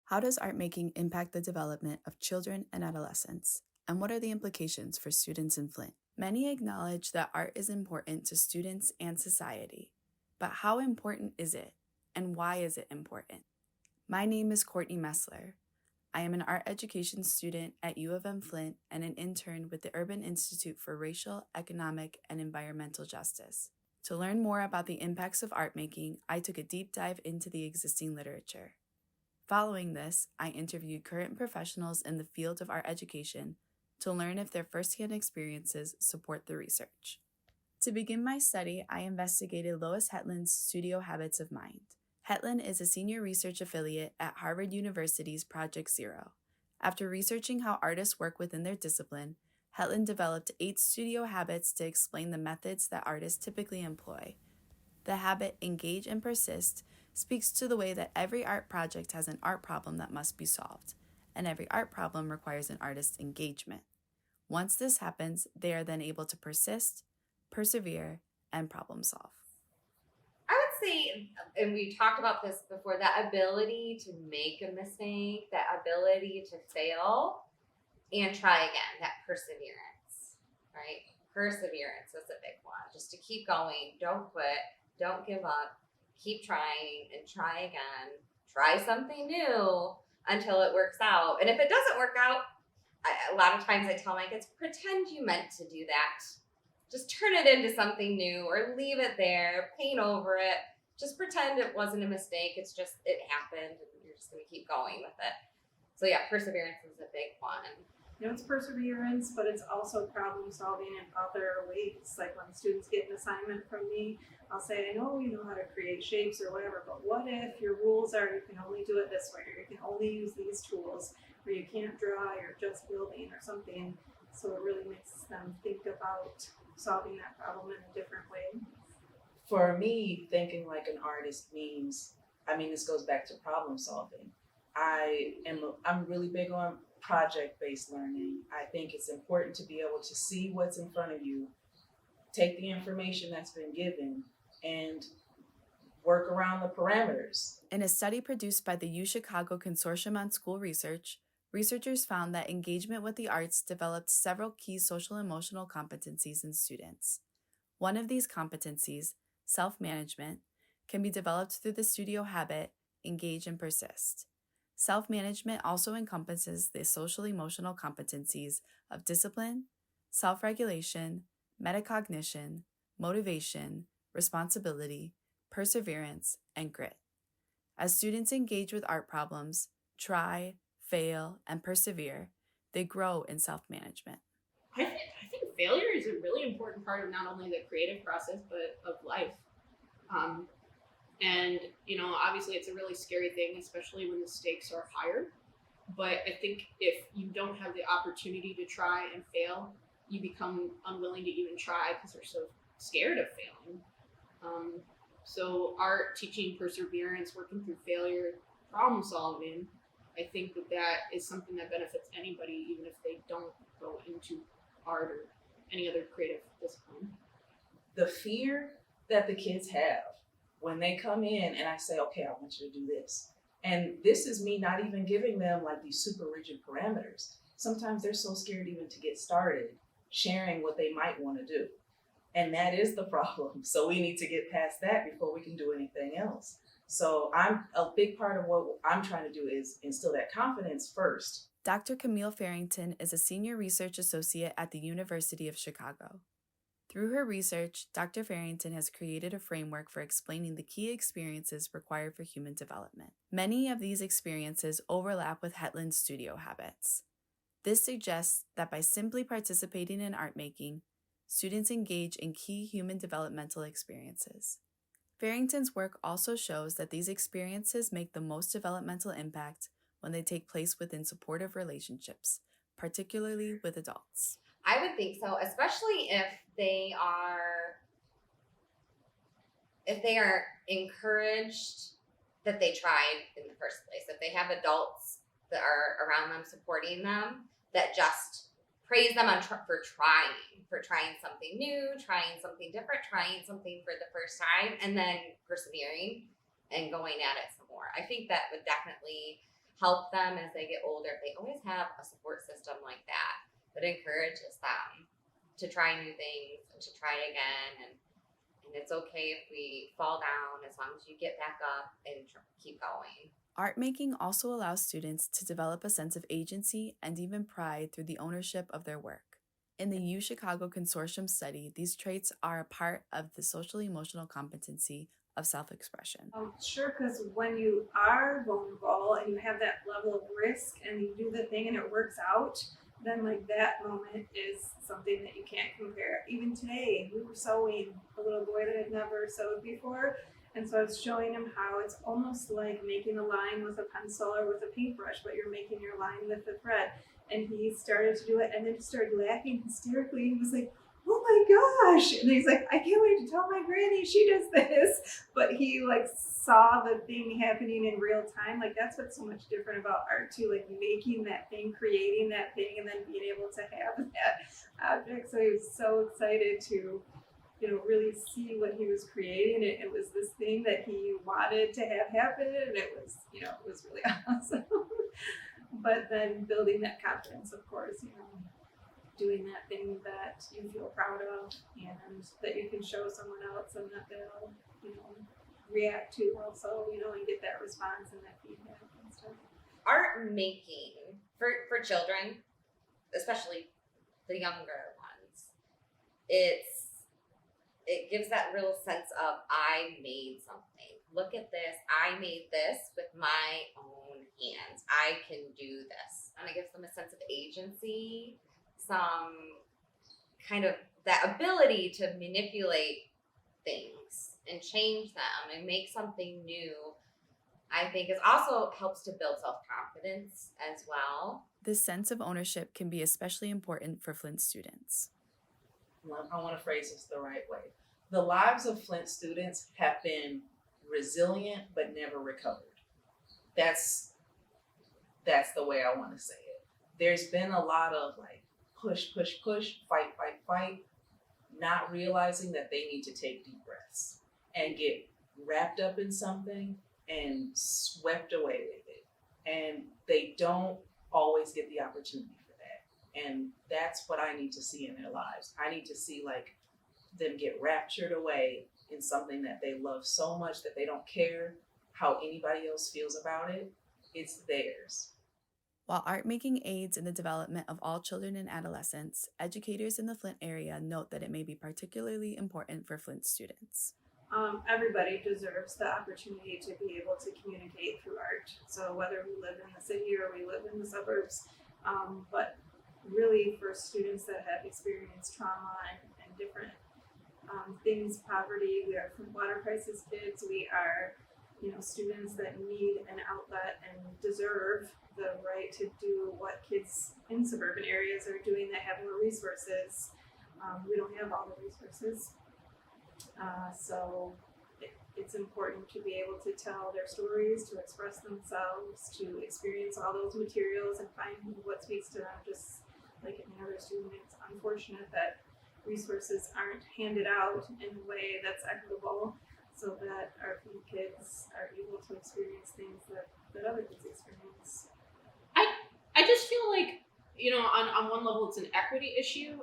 How does art making impact the development of children and adolescents? And what are the implications for students in Flint? Many acknowledge that art is important to students and society. But how important is it? And why is it important? My name is Courtney Messler. I am an art education student at U of M Flint and an intern with the Urban Institute for Racial, Economic, and Environmental Justice. To learn more about the impacts of art making, I took a deep dive into the existing literature. Following this, I interviewed current professionals in the field of art education to learn if their firsthand experiences support the research. To begin my study, I investigated Lois Hetland's studio habits of mind. Hetland is a senior research affiliate at Harvard University's Project Zero. After researching how artists work within their discipline, Hetland developed 8 studio habits to explain the methods that artists typically employ. The habit engage and persist speaks to the way that every art project has an art problem that must be solved, and every art problem requires an artist's engagement. Once this happens, they are then able to persist, persevere, and problem solve. I would say, and we talked about this before, that ability to make a mistake, that ability to fail and try again, that perseverance, right? Perseverance is a big one. Just to keep going, don't quit, don't give up, keep trying and try again, try something new until it works out. And if it doesn't work out, a lot of times I tell my kids, pretend you meant to do that. Just turn it into something new or leave it there, paint over it. Just pretend it wasn't a mistake. It's just, it happened and you're just going to keep going with it. So yeah, perseverance is a big one. It's perseverance, but it's also problem solving in other ways. Like when students get an assignment from me, I'll say, I know you know how to create shapes or whatever, but what if your rules are you can only do it this way, or you can only use these tools, or you can't draw, you're just building or something. So it really makes them think about solving that problem in a different way. For me, thinking like an artist means, this goes back to problem solving. I'm really big on project-based learning. I think it's important to be able to see what's in front of you, take the information that's been given, and work around the parameters. In a study produced by the UChicago Consortium on School Research, researchers found that engagement with the arts developed several key social-emotional competencies in students. One of these competencies, self-management, can be developed through the studio habit, engage and persist. Self-management also encompasses the social-emotional competencies of discipline, self-regulation, metacognition, motivation, responsibility, perseverance, and grit. As students engage with art problems, try, fail, and persevere, they grow in self-management. I think failure is a really important part of not only the creative process, but of life. And, obviously it's a really scary thing, especially when the stakes are higher. But I think if you don't have the opportunity to try and fail, you become unwilling to even try because you're so scared of failing. So art, teaching perseverance, working through failure, problem solving, I think that is something that benefits anybody, even if they don't go into art or any other creative discipline. The fear that the kids have when they come in and I say, okay, I want you to do this. And this is me not even giving them like these super rigid parameters. Sometimes they're so scared even to get started sharing what they might want to do. And that is the problem. So we need to get past that before we can do anything else. So a big part of what I'm trying to do is instill that confidence first. Dr. Camille Farrington is a senior research associate at the University of Chicago. Through her research, Dr. Farrington has created a framework for explaining the key experiences required for human development. Many of these experiences overlap with Hetland's studio habits. This suggests that by simply participating in art making, students engage in key human developmental experiences. Farrington's work also shows that these experiences make the most developmental impact when they take place within supportive relationships, particularly with adults. I would think so, especially if they are encouraged that they tried in the first place. If they have adults that are around them supporting them that just praise them for trying something new, trying something different, trying something for the first time, and then persevering and going at it some more. I think that would definitely help them as they get older. If they always have a support system like that encourages them to try new things and to try again. And it's okay if we fall down as long as you get back up and keep going. Art making also allows students to develop a sense of agency and even pride through the ownership of their work. In the U Chicago Consortium study, these traits are a part of the social emotional competency of self-expression. Sure, because when you are vulnerable and you have that level of risk and you do the thing and it works out, then like that moment is something that you can't compare. Even today, we were sewing a little boy that had never sewed before. And so I was showing him how it's almost like making a line with a pencil or with a paintbrush, but you're making your line with the thread. And he started to do it and then he started laughing hysterically. He was like, oh my gosh. And he's like, I can't wait to tell my granny she does this. But he like saw the thing happening in real time. Like that's what's so much different about art too, like making that thing, creating that thing, and then being able to have that object. So he was so excited to, you know, really see what he was creating. It was this thing that he wanted to have happen, and it was, you know, it was really awesome. But then building that confidence, of course, you know, doing that thing that you feel proud of and that you can show someone else and that they'll, you know, react to also, you know, and get that response and that feedback and stuff. Art making for children, especially the younger ones, it gives that real sense of I made something. Look at this. I made this with my own hands. I can do this. And it gives them a sense of agency, some kind of that ability to manipulate things and change them and make something new. I think it also helps to build self-confidence as well. This sense of ownership can be especially important for Flint students. I want to phrase this the right way. The lives of Flint students have been resilient but never recovered. That's the way I want to say it. There's been a lot of like push, fight, not realizing that they need to take deep breaths and get wrapped up in something and swept away with it. And they don't always get the opportunity for that. And that's what I need to see in their lives. I need to see like them get raptured away in something that they love so much that they don't care how anybody else feels about it. It's theirs. While art making aids in the development of all children and adolescents, educators in the Flint area note that it may be particularly important for Flint students. Everybody deserves the opportunity to be able to communicate through art. So whether we live in the city or we live in the suburbs, but really for students that have experienced trauma and different things, poverty, we are from water crisis kids, we are, you know, students that need an outlet and deserve the right to do what kids in suburban areas are doing that have more resources. We don't have all the resources. So it's important to be able to tell their stories, to express themselves, to experience all those materials and find what speaks to them, just like any other student. It's unfortunate that resources aren't handed out in a way that's equitable so that our kids are able to experience things that other kids experience. I just feel like, you know, on one level it's an equity issue.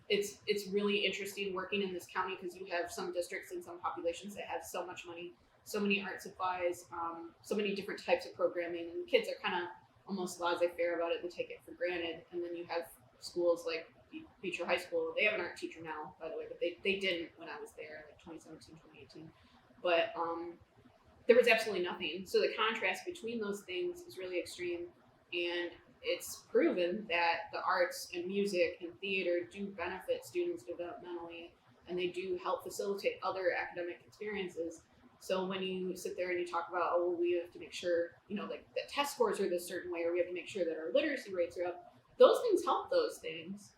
It's really interesting working in this county because you have some districts and some populations that have so much money, so many art supplies, so many different types of programming, and kids are kind of almost laissez-faire about it. They take it for granted. And then you have schools like Beecher High School. They have an art teacher now, by the way, but they didn't when I was there, like 2017, 2018. But there was absolutely nothing. So the contrast between those things is really extreme. And it's proven that the arts and music and theater do benefit students developmentally, and they do help facilitate other academic experiences. So when you sit there and you talk about, oh, well, we have to make sure, you know, like the test scores are this certain way, or we have to make sure that our literacy rates are up, those things help those things.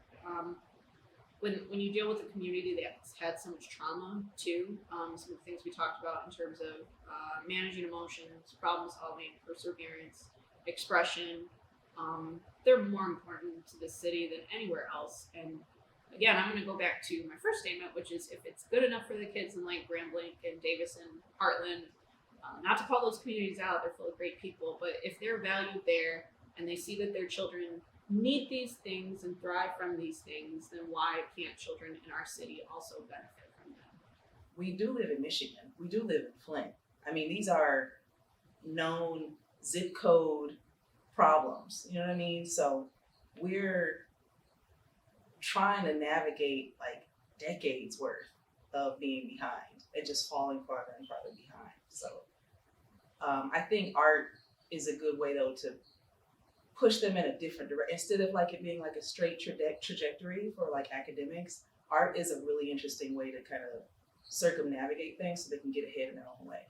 When you deal with a community that's had so much trauma too, some of the things we talked about in terms of managing emotions, problem solving, perseverance, expression, they're more important to the city than anywhere else. And again, I'm going to go back to my first statement, which is if it's good enough for the kids in like Grand Blanc and Davison, Heartland, Not to call those communities out, they're full of great people, but if they're valued there and they see that their children need these things and thrive from these things, then why can't children in our city also benefit from them? We do live in Michigan. We do live in Flint. I mean, these are known zip code problems. You know what I mean? So we're trying to navigate like decades worth of being behind and just falling farther and farther behind. So I think art is a good way though to push them in a different direction. Instead of like it being like a straight trajectory for like academics, art is a really interesting way to kind of circumnavigate things so they can get ahead in their own way.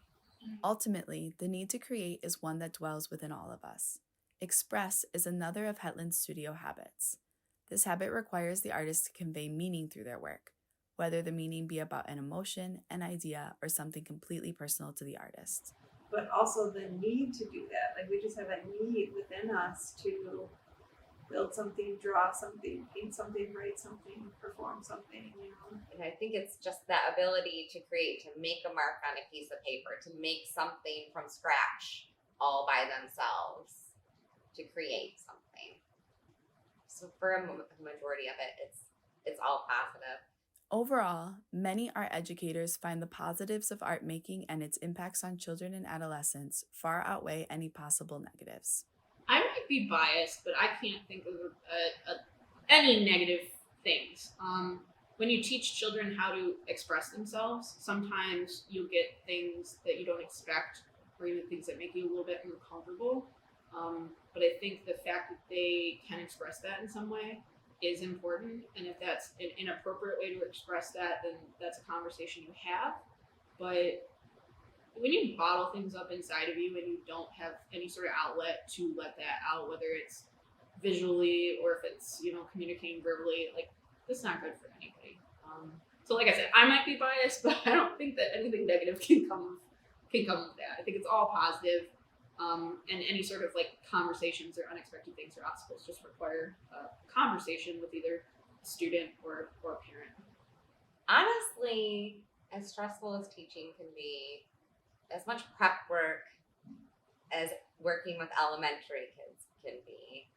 Ultimately, the need to create is one that dwells within all of us. Express is another of Hetland's studio habits. This habit requires the artist to convey meaning through their work, whether the meaning be about an emotion, an idea, or something completely personal to the artist. But also the need to do that. Like we just have that need within us to build something, draw something, paint something, write something, perform something, you know. And I think it's just that ability to create, to make a mark on a piece of paper, to make something from scratch all by themselves, to create something. So for a majority of it, it's all positive. Overall, many art educators find the positives of art making and its impacts on children and adolescents far outweigh any possible negatives. I might be biased, but I can't think of any negative things. When you teach children how to express themselves, sometimes you'll get things that you don't expect, or even things that make you a little bit uncomfortable. But I think the fact that they can express that in some way is important, and if that's an inappropriate way to express that, then that's a conversation you have. But when you bottle things up inside of you and you don't have any sort of outlet to let that out, whether it's visually or if it's, communicating verbally, like, that's not good for anybody. So like I said, I might be biased, but I don't think that anything negative can come of that. I think it's all positive. And any sort of like conversations or unexpected things or obstacles just require a conversation with either a student or a parent. Honestly, as stressful as teaching can be, as much prep work as working with elementary kids can be,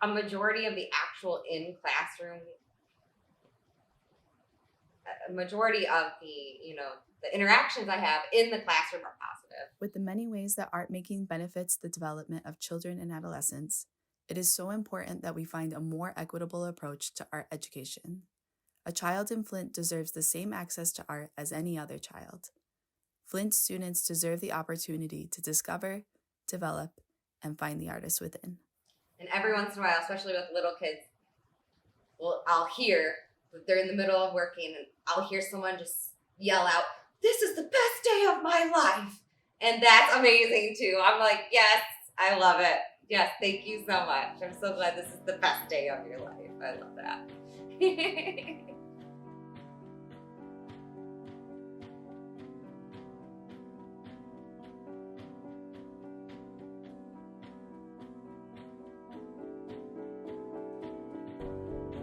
a majority of the actual in-classroom, a majority of the interactions I have in the classroom are positive. With the many ways that art making benefits the development of children and adolescents, it is so important that we find a more equitable approach to art education. A child in Flint deserves the same access to art as any other child. Flint students deserve the opportunity to discover, develop, and find the artist within. And every once in a while, especially with little kids, I'll hear that they're in the middle of working and I'll hear someone just yell out, "This is the best day of my life." And that's amazing too. I'm like, yes, I love it. Yes, thank you so much. I'm so glad this is the best day of your life. I love that.